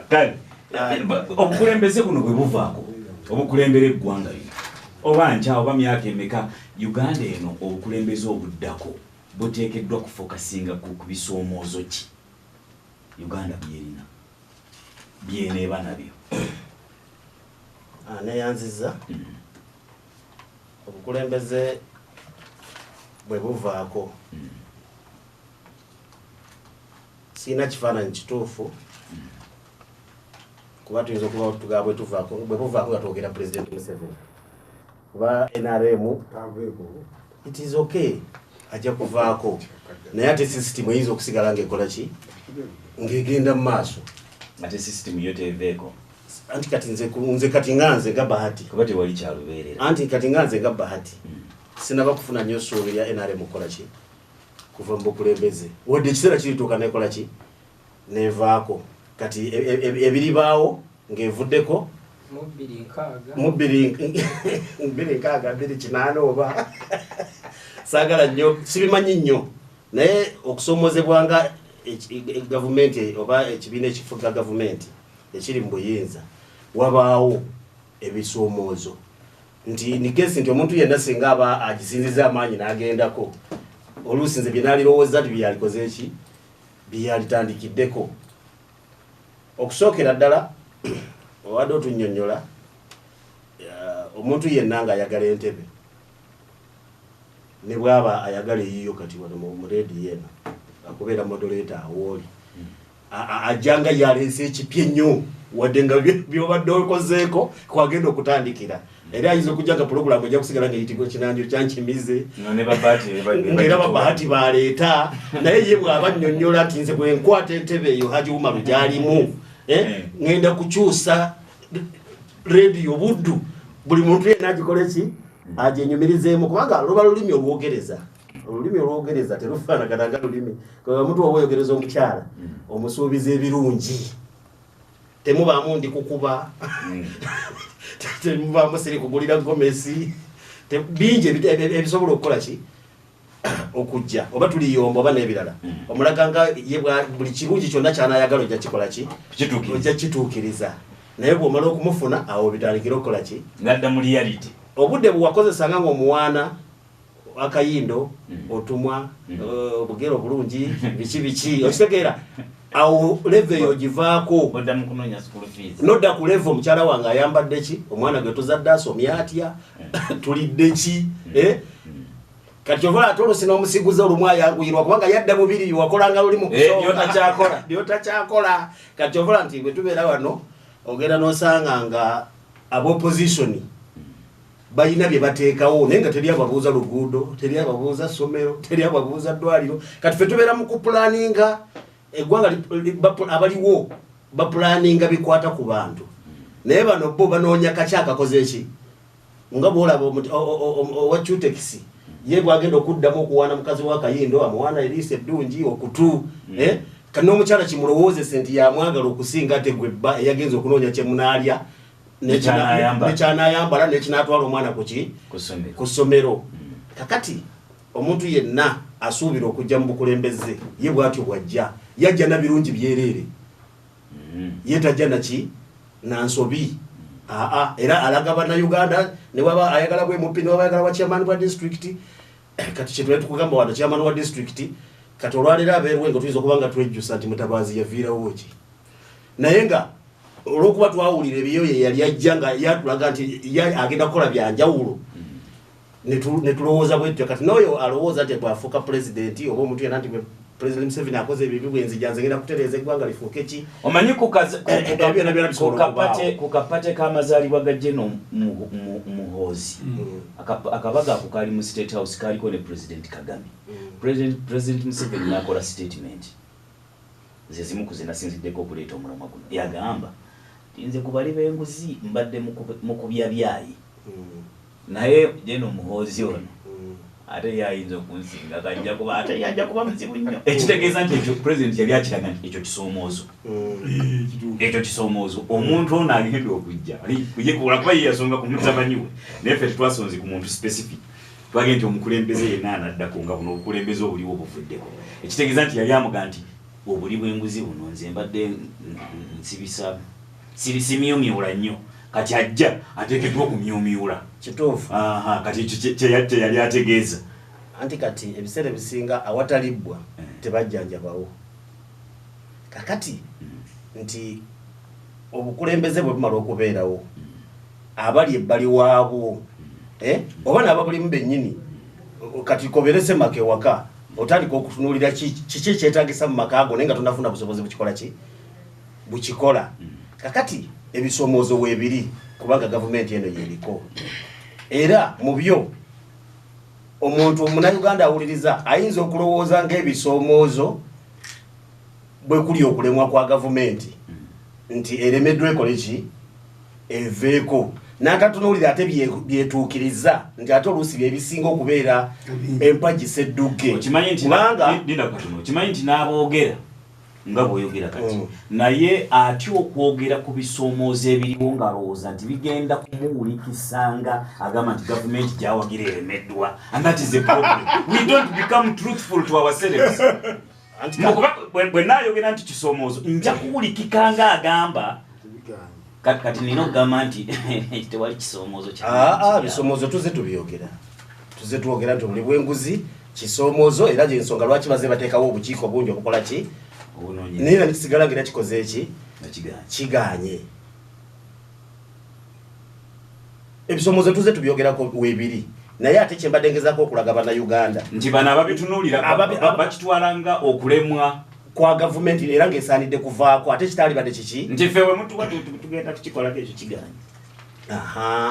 kale obukulembeze buno bwe buvaako obukulembere eggwanga lino oba nkya oba myaka emeka Uganda eno obukulembeze obuddako buteekeddwa kufokasinga ku bisoomoozo ki Uganda byerina byeneeba nabyo neyanziza obukulembeze bwe buvaako sina kifaananyi kituufu kuba tuyinza okuba tugaa bwe tuvaako bwe buvaako nga twogera President Museveni kuba NRM it is okay ajja kuvaako naye ate system eyinza okusigala ng'ekola ki ng'egenda mu maaso ate system yo teveeko anti kati nze kati nganze nga Bahati kuba tewali kyalubeerera anti kati nganze nga Bahati sinaba kufuna nnyo essuubi lya NRM okukola ki kuva mu bukulembeze wadde ekiseera kirituuka nekola ki nevaako kati ebiribaawo ng'evuddeko mu 2,6 oba saagala nnyo sibimanyi nnyo naye okusoomozebwanga gavumenti oba ekibiina ekifuga gavumenti ekiri mu buyinza wabaawo ebisoomoozo nti nikesi nti omuntu yenna singa aba agisinziza amaanyi n'agendako oluusi nze bye naalirowooza ti byalikoze eki byalitaandikiddeko okusookera ddala owadde otunnyonnyola omuntu yenna ng'ayagala entebe ne bw'aba ayagala eyiyo kati wano mu reedi yena akubeera modoleta awooli ajjanga yaleese ekipya ennyo wadde nga byobadde okozeeko kwagenda okutandikira era ayinza okujja nga pulogulamu ejja kusigala ng'eyitibwa Kinanjokya Nkimize ng'era Bahati baleeta naye ye bw'aba nnyonnyola ati nze bwe nkwata entebe eyo Hajj Umar gyalimu ngenda kukyusa reediyo buddu buli muntu yenna agikole ki agyenyumirizeemu kubanga luba lulimi olwogereza terufaanagana nga lulimi omuntu oba oyogereza omukyala omusuubiza ebirungi temubaamu ndi kukuba temubaamu siri kugulira gomesi bingi ebisobola okukola ki okujja oba tuliyomba oba n'ebirala omulaga nga buli kirungi kyonna kyanayagala ojja kikola ki ojja kituukiriza naye bw'omala okumufuna awo bitandikira okukola ki ngadda mu reality obudde bwewakozesanga ng'omuwaana akayindo otumwa obugero bulungi biki okitegeera awo level eyo givaako nodda ku level omukyala wange ayambadde ki omwana gwe tuzadde asomya atya tulidde ki kati ovala ate olusi n'omusiguza olumu ayanguyirwa kubanga yadda mubiri wakolanga luli mu kusooka byotacyakola kati ovala nti bwe tubeera wano ogenda n'osanga nga ab'opposition balina bye bateekawo naye nga teri ababuuza luguudo teri ababuuza ssomero teri ababuuza ddwaliro kati ffe tubeera mu kupulaninga eggwanga abaliwo bapulaninga bikwata ku bantu naye bano bo banoonya kaki akakoze eki nga bwolaba owa Chutekisi ye bwagenda okuddamu okuwaana mukazi wa Kayindo amuwaana eriisa eddungi okutu kati n'omukyala kimulowoozese nti yamwagala okusinga ate gwe bba eyagenza okunoonya kyemunaalya nekyanayambala nekinatwala omwana ku ssomero kakati omuntu yenna asuubira okujja mu bukulembeze ye bwatyo bwajja yajja na birungi byereere yetajja naki nansobi era alaga bannayuganda ne waba ayagala bwe mupi ne waba ayagala wa chairman wa district kati kyetwali tukugamba wano chairman wa district kati olwalira abeerwenga tuyinza okuba nga twejjusa nti Mutabazi yaviirawo ki naye nga olwokuba twawulira ebiyo ye yali ajja nga yatulaga nti agenda kukola byanjawulo ne tulowooza bwetyo kati n'oyo alowooza nti bwafuuka pulezidenti oba omuntu yenna nti President Museveni akoze ebibi bwenzijanze ngenda kutereeza eggwanga lifuuke ki omanyi ku kapate k'amazaalibwa ga Jeno Muhoozi akabaga ako kaali mu State House kaaliko ne President Kagame President Museveni n'akola statement ze zimu ku ze nasinziddeko okuleeta omulamwa guno yagamba nze kubali b'enguzi mbadde mu kubya byayi naye Jeno Muhoozi ono ate yayinza okunsinga kajja kuba ate yajja kuba muzibu nnyo ekitegeeza nti ekyo President yali akiraga nti ekyo kisoomoozo omuntu ono agenda okujja kujekula kuba ye yasonga ku mutabani we naye ffe tetwasonze ku muntu specific twagenda nti omukulembeze yenna anaddako nga buno obukulembeze obuliwo buvuddeko ekitegeeza nti yali amuga nti obuli bw'enguzi buno nze mbadde nsibisa simyumyula nnyo kati ajja ateekeddwa okumyumyula kituufu kati ekyo yali ategeeza anti kati ebiseera ebisinga awatalibwa tebajjanjabawo kakati nti obukulembeze bwe bumala okubeerawo abali ebbali waabwo oba n'ababulimu bennyini kati koberese make waka otandika okutunuulira kiki kyetagisa mu maka ago naye nga tonafuna busobozi bukikola ki bukikola kakati ebisoomoozo weebiri kubanga gavumenti eno yeriko era mu byo omuntu omunauganda awuliriza ayinza okulowooza ng'ebisoomoozo bwe kuli okulemwa kwa gavumenti nti eremeddwa ekole ki eveeko n'atatunuulira ate byetuukiriza nti ate oluusi byebisinga okubeera empagisa edduge kimanyi nti n'aboogera nga bw'oyogera kati naye atya okwogera ku bisoomoozo ebiriwo ng'alowooza nti bigenda kumuwulikisanga agamba nti gavumenti gyawagira eremeddwa and that is a problem. We don't become truthful to ourselves. Bwe naayogera nti kisoomoozo nja kuwulikikanga agamba kati nina okugamba nti tewali kisoomoozo bisoomoozo tuze tubyogera nti obuli bw'enguzi kisoomoozo era gyensonga lwaki baze bateekawo obukiiko bungi obukola ki naye nikisigala ngira kikoze eki kiganye ebisoomoozo tuze tubyogerako weebiri naye ate kyembadde ngezaako okulaga bannayuganda nti bano ababitunuulira bakitwalanga okulemwa kwa gavumenti era ng'esaanidde kuvaako ate kitaalibadde kiki nti ffe we mutuba tugenda tukikolako ekyo kiganye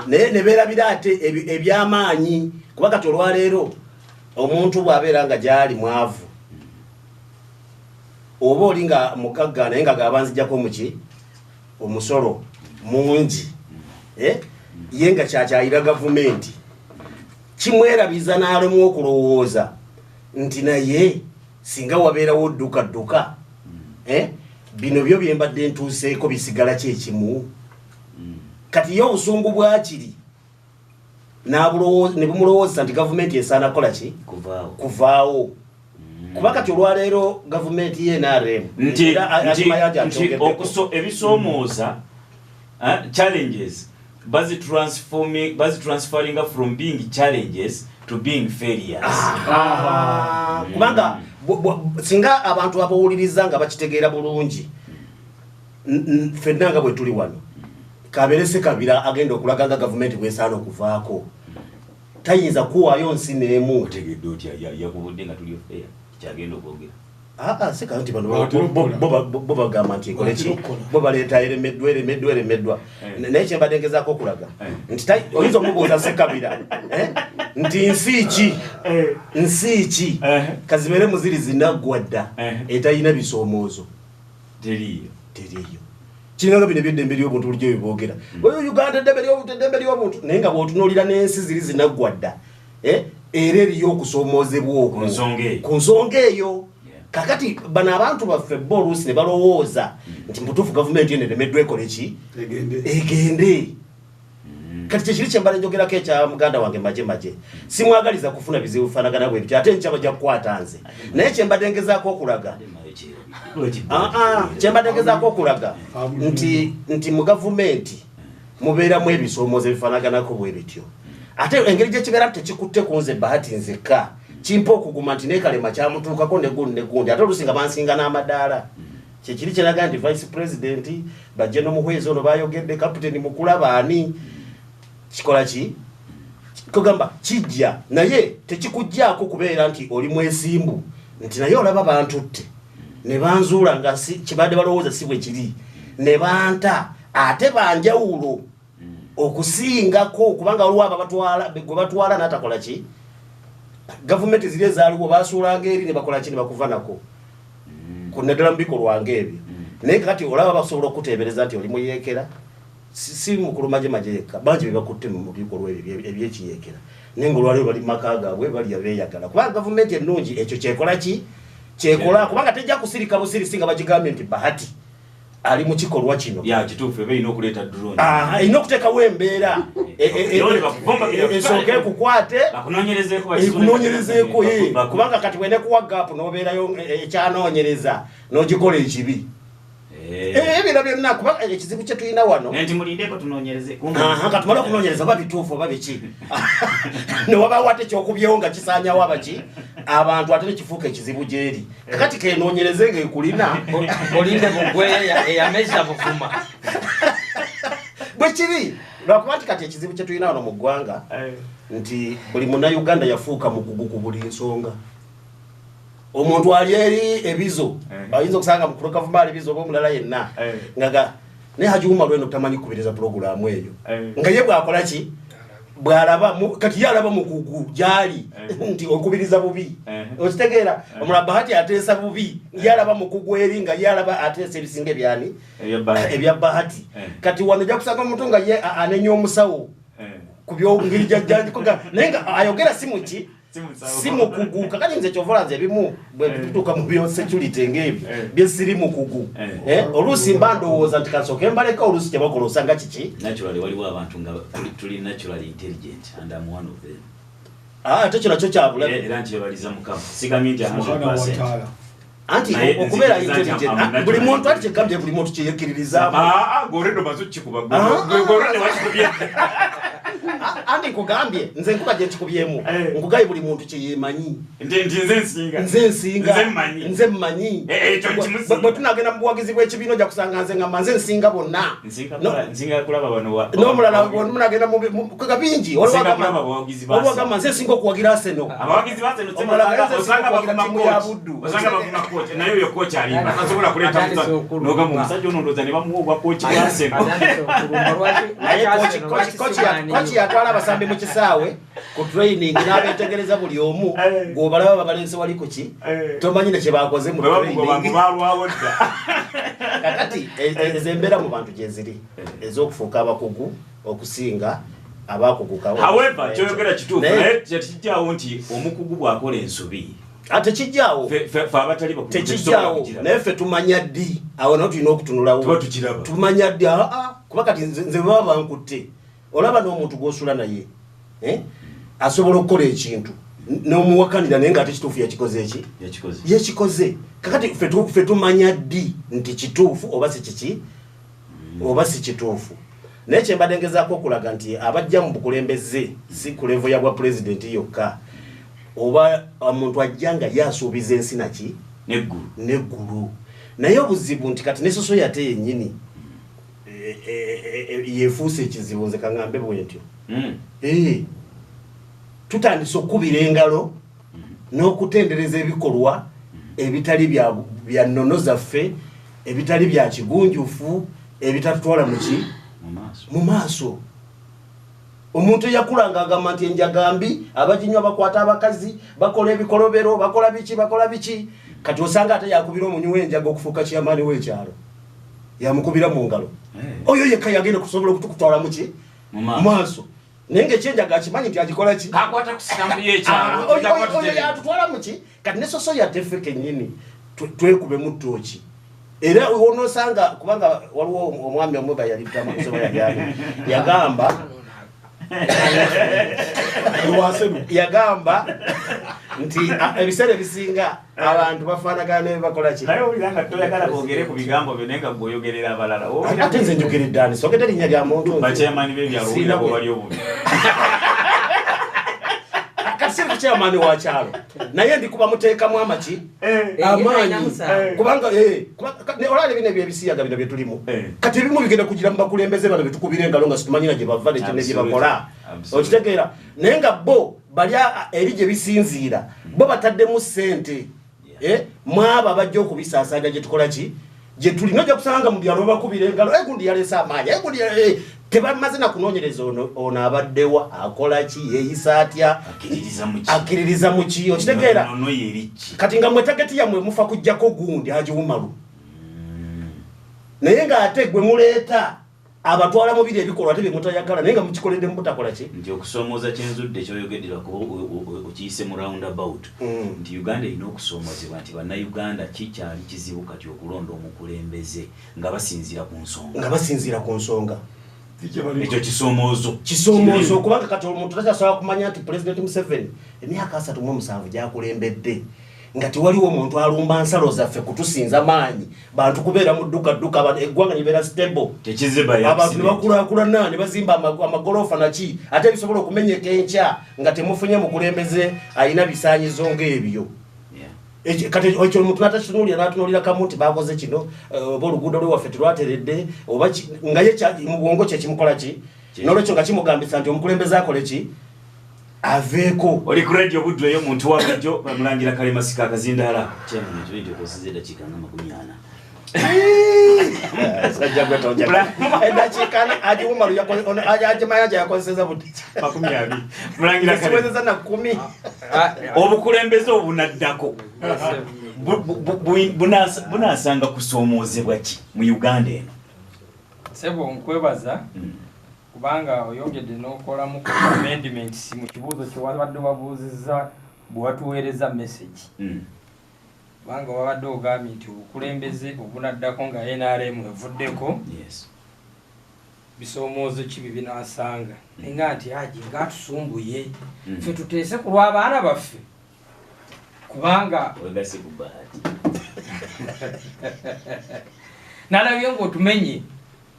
naye ne beerabira ate ebyamaanyi kuba kati olwaleero omuntu bw'abeera nga gyali mwavu oba oli nga mukagga naye nga gabanzijjako muki omusolo mungi ye nga kyakyayira gavumenti kimwerabiza n'alemu okulowooza nti naye singa wabeerawo dduka bino byo byembadde ntuuseeko bisigala kyekimu kati ye obusungu bwakiri ne bumulowooza nti gavumenti esaana kukola ki kuvaawo kuba kati olwaleero gavumenti ye NRM nti ebisoomooza challenges transferring from being challenges to being failures. Kubanga singa abantu abawuliriza nga bakitegeera bulungi ffenna nga bwe tuli wano kaberese kabira agenda okulaga nga gavumenti bwesaana okuvaako tayinza kuwaayo nsi n'emu otegedde otya yakubudde nga tuli fair kyagenda okwogera sika nti bano bo bagamba nti ekoleki bo baleeta eremeddwa naye kyembadde ngezaako okulaga nti oyinza okumubuuza Ssekabira nti nsi ki kazibeere muziri zinaggwadda etayina bisoomoozo teriyo kiringa bino eby'eddembe ly'obuntu bulijjo biboogera Uganda eddembe ly'obuntu naye nga bw'otunuulira n'ensi ziri zinaggwadda era eriyo okusoomoozebwa okwo ku nsonga eyo kakati bano abantu baffe bo oluusi ne balowooza nti mutuufu gavumenti eno eremeddwa ekole ki egende kati kyekiri kyembala njogerako ekya muganda wange maje simwagaliza kufuna bizibu bifaanagana bwe bityo ate nkyaba ja kukwata nze naye kyembadde ngezaako okulaga nti mu gavumenti mubeeramu ebisoomoozo ebifaanaganako bwe bityo ate engeri gye kibeera tekikutte ku nze bahati nzekka kimpa okuguma nti nekalema kyamutuukako negundi ate oluusi nga bansinga n'amadaala kyekiri kyeraga nti vice president bajje n'omuhwezi ono bayogedde kapiteni mukulaba ani kikola ki kugamba kijja naye tekikujjaako kubeera nti oli mwesimbu nti naye olaba bantutte ne banzuula nga kibadde balowooza si bwe kiri ne banta ate banjawulo okusingako kubanga waliwo abo gwe batwala n'atakola ki gavumenti ziri ezaaliwo basuulanga eri ne bakola ki ne bakuva nako ku naddala mu bikolwanga ebyo naye kati olaba basobola okuteebereza nti oli muyeekera si mukuluma maje yekka bangi be bakutte mu bikolwa ebyekiyeekera naye ng'olwaleero bali maka gaabwe bali abeeyagala kubanga gavumenti ennungi ekyo kyekola ki kyekola kubanga tejja kusirika busirisi nga bagigambye nti bahati ali mu kikolwa kino ya kituufu ebe inokuleta drone inokutekawo embeera esooke kukwate bakunonyerezeeko kubanga kati wene kuwa gaapu n'obeerayo ekyanoonyereza n'ogikola ekibi ebino byonna kuba ekizibu kye tulina wano nti mulindeko tunoonyereze katumala okunoonyereza oba bituufu oba biki newabaawo ate kyokubyewo nga kisaanyawo abaki abantu ate nekifuuka ekizibu gyeri kakati kenoonyereze ng'ekulina olinde bugweya eyameza bufuma bwe kiri lwakuba nti kati ekizibu kye tulina wano mu ggwanga nti buli munnayuganda yafuuka mukugu ku buli nsonga omuntu ali eri ebizo ayinza okusanga mukulu gavumenti ali ebizo oba omulala yenna ngaga ne Hajj Umar lweno tamanyi kubiriza programu eyo nga ye bwakola ki bwalaba kati yalaba mukugu gyali nti okubiriza bubi okitegeera omulala Bahati ateesa bubi yalaba mukugu eri nga yalaba ateesa ebisinga ebyani ebya Bahati kati wano ojja kusanga omuntu nga ye anenya omusawo ku byongeri jjajjanjikoga naye nga ayogera simuki simu kugu kakati nze kyovolanze ebimu bwe tutuuka mu byo security ng'ebyo byesiri mukugu oluusi mba ndowooza nti kasooke mbaleka oluusi kyebakola osanga kiki naturally waliwo abantu nga tuli naturally intelligent and I'm one of them ate kyo nakyo kyabula era nti yebaliza mukama sigamye nti 100% anti okubeera intelligent buli muntu ati kyegambye buli muntu kyeyekkiririzaamu goredo mazo kikuba goredo wakikubye andi nkugambye nze nkubajja nkikubyemu nkugaye buli muntu kyeyemanyi nze mmanyi bwe tunagenda mu buwagizi bw'ekibiina ojja kusanga nze ngamba nze nsinga bonna n'omulala munagenda muga bingi olwagamba nze nsinga okuwagira Arsenal omulala nsinga okuwagira tiimu ya Buddu naye oyo kochi alimba tasobola kuleta noga mu musajja ono ndoza ne bamuwa kochi yase naye kochi yatwala abasambi mu kisaawe ku training n'abeetegereza buli omu ng'obalaba babalenzi waliko ki tomanyi ne kye bakoze mu training kakati ezembeera mu bantu gye ziri ez'okufuuka abakugu okusinga abakuguka however kyoyogera kituufu naye tekijjaawo nti omukugu bw'akola ensobi ate kijjaawo tekijjaawo naye ffe tumanya ddi awo nawo tulina okutunulawo tumanya ddi kuba kati nze baba bankutte olaba n'omuntu gw'osula naye asobola okukola ekintu n'omuwakanira naye nga ate kituufu yakikoze eki yekikoze kakati ffe tumanya ddi nti kituufu oba si kiki oba si kituufu naye kyembadde ngezaako okulaga nti abajja mu bukulembeze si ku levo ya bwa pulezidenti yokka oba omuntu ajja nga yasuubiza ensi naki neggulu naye obuzibu nti kati ne soso yate yennyini yefuuse ekizibu nze kaŋŋambe bwentyo tutandise okubira engalo n'okutendereza ebikolwa ebitali bya nnono zaffe ebitali bya kigunjufu ebitatutwala mu maaso omuntu yakulanga agamba nti enjagambi abajinywa bakwata abakazi bakola ebikolobero bakola biki kati osanga ate yakubira omunywi w'enjaga okufuuka kiyamaani w'ekyalo yamukubira mu ngalo oyo yekka yagenda kusobola okutukutwala muki mu maaso naye ng'ekyenjaga akimanyi nti agikola ki oyo yatutwala muki kati ne soso yateffe kennyini twekube mu ttooki era onosanga kubanga waliwo omwami omwe bayalitamu kusoba yagamba yagamba nti ebiseera ebisinga abantu bafaanagana ne bakola ki naye oliranga toyagala kwogere ku bigambo byo naye nga bw'oyogerera abalala ate nze njogeredde ani sogedde erinnya lya muntu bakyamaani b'ebyalo owulira bw'obali obubi kasiri kukyamaani wa kyalo naye ndikuba muteekamu amaki amaanyi kubanga olala bino ebyebisiyaga bino byetulimu kati ebimu bigenda kugira mu bakulembeze bano betukubira engalo nga situmanyira gye bava ne gye bakola okitegeera naye nga bo bali eri gye bisinziira bo bataddemu ssente mwaba bajja okubisaasaanya gye tukola ki gye tulina ojja kusanga mu byalo bakubira engalo gundi yaleese amaanyi tebamaze nakunoonyereza ono abaddewa akola ki yeeyisa atya akkiririza mu ki okitegeera kati nga mwe tageti yammwe mufa kujjako gundi Hajj Umaru naye ng'ate gwe muleeta abatwala mu biri ebikolwa ate bimutayagala naye nga mukikolende mutakola ki nti okusomooza kyenzudde kyoyogeddwako okiyise mu roundabout nti Uganda erina okusoomozebwa nti bannayuganda kikyali kizibu kati okulonda omukulembeze nga basinziira ku nsonga ekyo kisoomoozo kubanga kati omuntu takyasobola kumanya nti President Museveni emyaka 37 gyakulembedde nga tiwaliwo omuntu alumba nsalo zaffe kutusinza maanyi bantu kubeera mu dduka eggwanga nibeera stable abantu ne bakulaakulana ne bazimba amagorofa naki ate bisobola okumenyeka enkya nga temufunye mukulembeze alina bisaanyizo ng'ebyo kati ekyo omuntu n'atunuulira kamu nti bakoze kino oba oluguudo lwewaffe terwateredde oba nga ye mu bwongo kye kimukola ki n'olwekyo nga kimugambisa nti omukulembeze akole ki aveeko oli ku radio buddu eyo muntu wabujjo bamulangira Kalemasika akazindaala kyemwe nti okosize dakika nga 40 sajja gwetonja dakika aji Umar aji mayaja yakoseza buti 20 mulangira Kalemasika na 10 obukulembeze obunaddako bunasanga kusoomoozebwa ki mu Uganda eno sebo nkwebaza kubanga oyongedde n'okola mu amendments mu kibuuzo kye wabadde wabuuzizza bwe watuweereza message kubanga wabadde ogambye nti obukulembeze obunaddako nga NRM evuddeko bisoomoozo ki bibinaasanga nga nti Hajj ng'atusumbuye ffe tuteese ku lw'abaana baffe kubanga nalabye ng'otumenye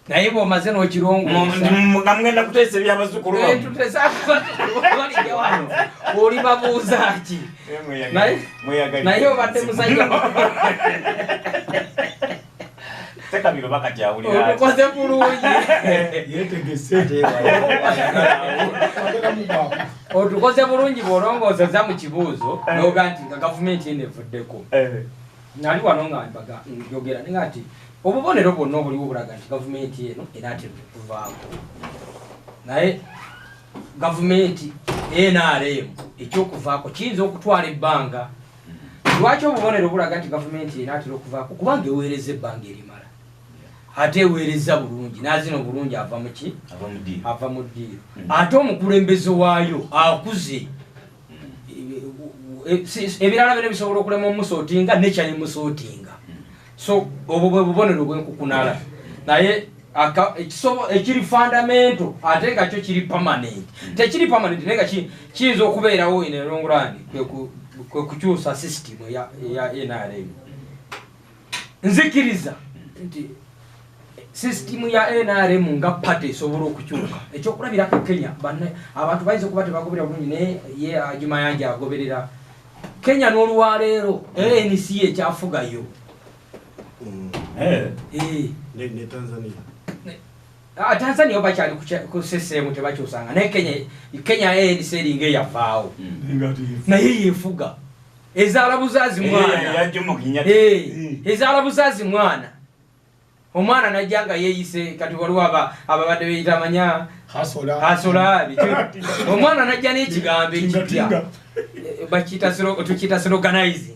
naye bw'omaze n'okirongoosa mugenda kuteesa ebyabazukulu oli babuuza ki naye obadde musajja tekabiro bakakyawulira otukoze bulungi otukoze bulungi bw'olongooseza mu kibuuzo n'oga nti nga gavumenti eno evuddeko nali wano nga njogera nga nti obubonero bwonna obuliwo bulaga nti gavumenti eno enaatera okuvaako naye gavumenti NRM ekyokuvaako kiyinza okutwala ebbanga lwaki obubonero bulaga nti gavumenti enaatera okuvaako kubanga eweereza ebbanga erimala ate eweereza bulungi nazino bulungi ava muki ava mu ddiiro ate omukulembeze waayo akuze ebirala bino bisobola okulema omusootinga nekyali musootinga so obwo bwe bubonero bw'enkukunala naye ekiri fundamental ate nga kyo kiri permanent tekiri permanent naye nga kiyinza okubeerawo in a long run kwe kukyusa system ya NRM nzikiriza nti system ya NRM nga party esobola okukyuka ekyokulabirako Kenya abantu bayinza okuba tebagoberera bulungi naye ye agimayanja agoberera Kenya n'olwaleero ANC ekyafugayo ne Tanzania Tanzania oba kyali ku system tebakyusanga naye Kenya ANC eringa eyavaawo naye yefuga ezaala buzazi mwana omwana najjanga yeeyise kati waliwo ababadde beyita manya hasolabi omwana najja n'ekigambo ekipya tukiyita sloganize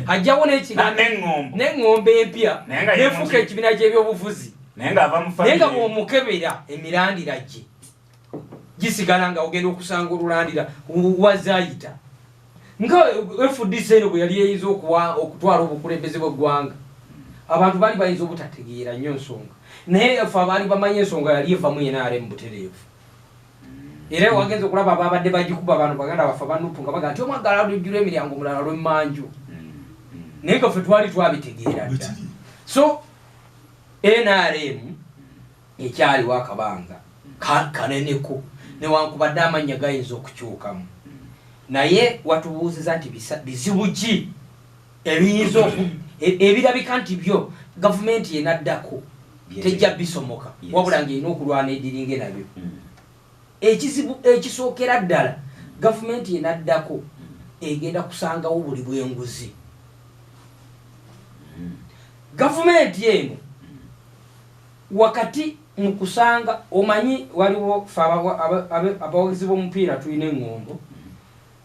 ajjawo n'eŋŋombe empya nefuuka ekibiina ky'ebyobufuzi naye nga bw'omukebera emirandira gye gisigala nga ogenda okusanga olulandira wazayita nga FDC eno bwe yali eyinza okutwala obukulembeze bw'eggwanga abantu bali bayinza obutategeera nnyo nsonga naye ffe abaali bamanyi ensonga yali evamu NRM butereevu era wagenza okulaba ababadde bagikuba abantu baganda baffe abanupu nga baga nti omwaggala lujjula emiryango omulala lw'emmanju naye nga ffe twali twabitegeera dda so NRM ekyaliwo akabanga kaneneko newankubadde amannya gayinza okukyukamu naye watubuuziza nti bizibu ki ebiyinza ebirabika nti byo gavumenti yenaddako tejja bisomoka wabula ng'erina okulwana ediringe nabyo ekizibu ekisookera ddala gavumenti yenaddako egenda kusangawo buli bw'enguzi gavumenti eno wakati mu kusanga omanyi waliwo abawagizi b'omupiira tulina eŋŋombo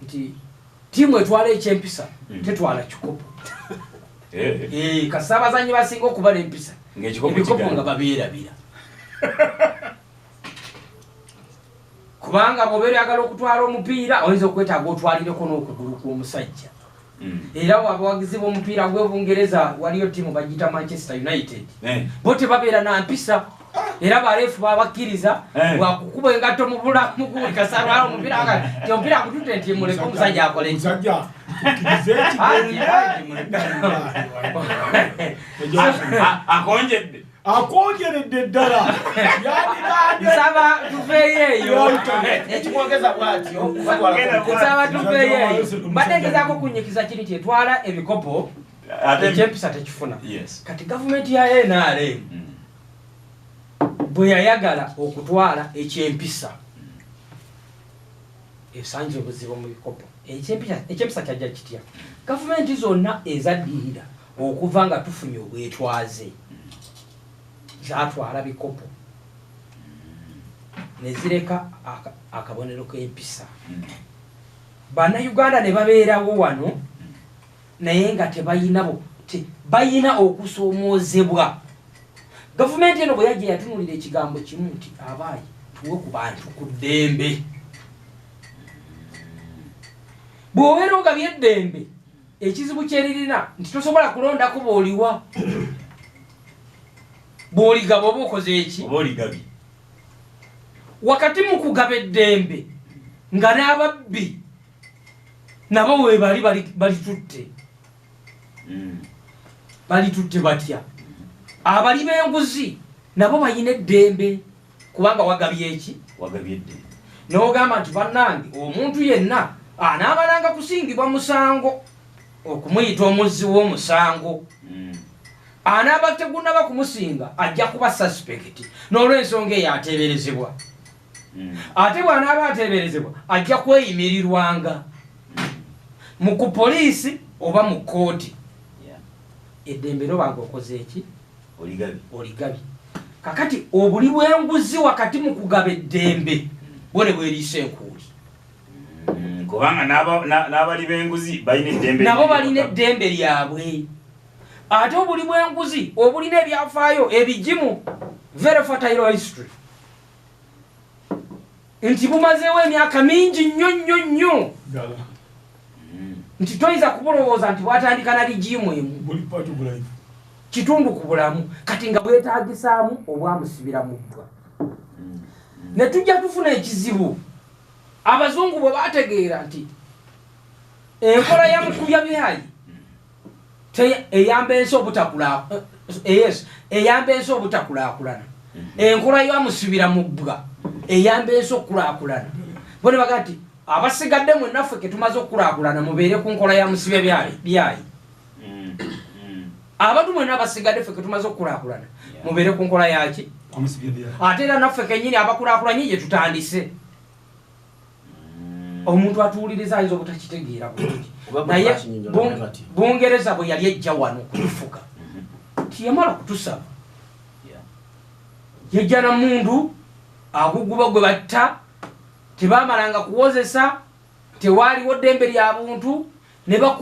nti tiimu etwala ekyempisa tetwala kikopo kasita abazanyi basinga okuba n'empisa ebikopo nga babeerabira kubanga bobere agala okutwala omupiira oyinza okwetaaga otwalireko n'okugulu kw'omusajja. Era abawagizi b'omupiira gw'Obungereza waliyo ttiimu bagiyita Manchester United. Bo tebabeera na mpisa era barefu babakkiriza wakukuba engatto mu bulamu guli kasarwala omupiira akati omupiira akutute nti muleke omusajja akole omusajja akonjeredde ddala nsaba tuveeyo ekimwogeza bwatyo nsaba tuveeyo mbadde ngezaako kunyikiza kiri kyetwala ebikopo ekyempisa tekifuna kati gavumenti ya NRM bwe yayagala okutwala ekyempisa esanje obuzibu mu bikopo ekyempisa kyajja kitya gavumenti zonna ezaddirira okuva nga tufunye obwetwaze zatwala bikopo nezireka akabonero k'empisa bannayuganda ne babeerawo wano naye nga bayina okusoomoozebwa. Gavumenti eno bwe yajja yatunulira ekigambo kimu nti abaayi tuwe ku bantu ku ddembe. Bw'obeera ogabye eddembe ekizibu kyeririna nti tosobola kulondako bw'oliwa. Bw'oligaba oba okoze eki? Oba oligabye. Wakati mu kugaba eddembe nga n'ababbi nabo we balitutte. Balitutte batya? Abali b'enguzi nabo bayina eddembe kubanga wagabye eki? Wagabye eddembe. N'ogamba nti bannange omuntu yenna anaabalanga kusingibwa musango okumuyita omuzzi w'omusango. Anaaba tegunnaba kumusinga ajja kuba suspect n'olw'ensonga eyo ateeberezebwa. Ate bw'anaaba ateeberezebwa ajja kweyimirirwanga mu ku poliisi oba mu kkooti. Eddembe lobanga okoze eki? Oligabye. Kakati obuli bw'enguzi wakati mu kugaba eddembe bwone bweriisa enkuuli. Kubanga n'abali b'enguzi balina eddembe. Nabo balina eddembe lyabwe. Ate obuli bw'enguzi obulina ebyafaayo ebigimu very fertile history. Nti bumazeewo emyaka mingi nnyo. Nti toyinza kubulowooza nti bwatandika na ligimu emu. Kitundu ku bulamu kati nga bwetaagisaamu obwamusibira mu ddwa. Ne tujja tufuna ekizibu. Abazungu bwe bategeera nti enkola ya mukubya byayi eyamba ensi obutakulaakulana. Enkola yamusibira mu bbwa eyamba ensi okukulaakulana. Bone baga nti abasigadde mu naffe ke tumaze okukulaakulana mubeere ku nkola ya musibya byayi. Abantu mwenna abasigadde ffe ke tumaze okukulaakulana mubeere ku nkola yaki? Ate era naffe kennyini abakulaakulanye gye tutandise. Omuntu atuwuliriza ayinza obutakitegeera bulungi. Naye Bungereza bwe yali ejja wano kutufuga tiyamala kutusaba. Yajja na mundu aguguba gwe batta tebamalanga kuwozesa tewaaliwo ddembe lya buntu ne